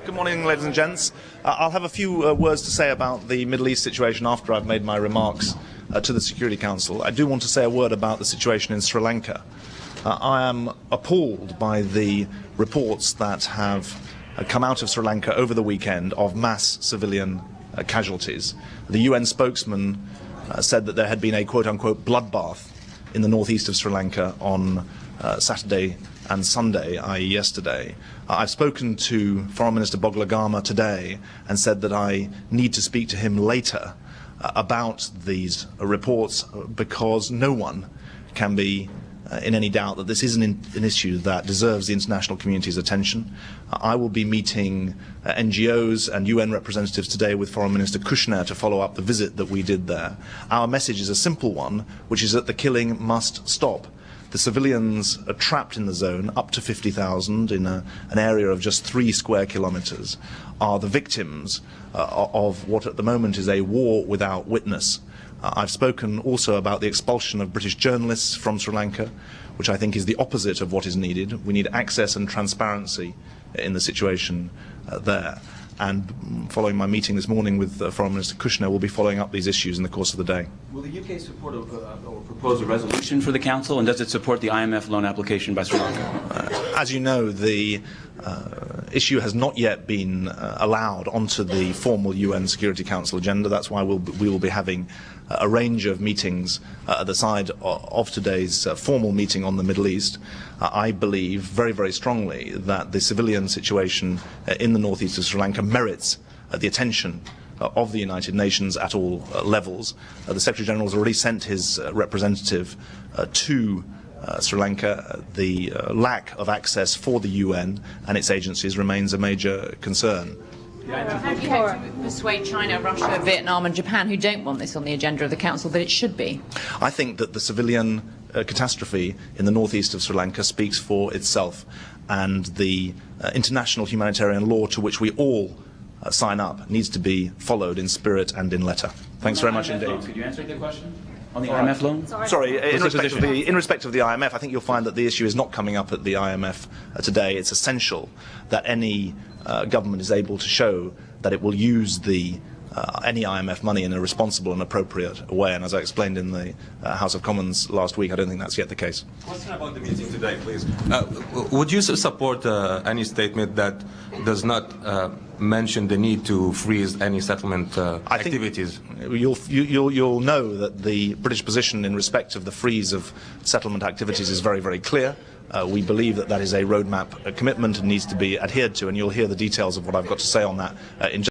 Good morning, ladies and gents. I'll have a few words to say about the Middle East situation after I've made my remarks to the Security Council. I do want to say a word about the situation in Sri Lanka. I am appalled by the reports that have come out of Sri Lanka over the weekend of mass civilian casualties. The UN spokesman said that there had been a quote-unquote bloodbath in the northeast of Sri Lanka on Saturday and Sunday, i.e. yesterday. I've spoken to Foreign Minister Boglagama today and said that I need to speak to him later about these reports, because no one can be in any doubt that this is an issue that deserves the international community's attention. I will be meeting NGOs and UN representatives today with Foreign Minister Kushner to follow up the visit that we did there. Our message is a simple one, which is that the killing must stop. The civilians are trapped in the zone, up to 50,000 in an area of just 3 square kilometers, are the victims of what at the moment is a war without witness. I've spoken also about the expulsion of British journalists from Sri Lanka, which I think is the opposite of what is needed. We need access and transparency in the situation there. And following my meeting this morning with Foreign Minister Kushner, we'll be following up these issues in the course of the day. Will the UK support or propose a resolution for the Council, and does it support the IMF loan application by Sri Lanka? As you know, the issue has not yet been allowed onto the formal UN Security Council agenda. That's why we will be having a range of meetings at the side of today's formal meeting on the Middle East. I believe very, very strongly that the civilian situation in the northeast of Sri Lanka merits the attention of the United Nations at all levels. The Secretary-General has already sent his representative to Sri Lanka. The lack of access for the UN and its agencies remains a major concern. How do you hope to persuade China, Russia, Vietnam and Japan, who don't want this on the agenda of the Council, that it should be? I think that the civilian catastrophe in the northeast of Sri Lanka speaks for itself, and the international humanitarian law to which we all sign up needs to be followed in spirit and in letter. Thanks very much indeed. Could you answer the question? On the IMF loan? Sorry, in respect of the IMF, I think you'll find that the issue is not coming up at the IMF today. It's essential that any government is able to show that it will use any IMF money in a responsible and appropriate way. And as I explained in the House of Commons last week, I don't think that's yet the case. Question about the meeting today, please. Would you support any statement that does not mention the need to freeze any settlement activities? You'll know that the British position in respect of the freeze of settlement activities is very, very clear. We believe that that is a roadmap commitment and needs to be adhered to, and you'll hear the details of what I've got to say on that in just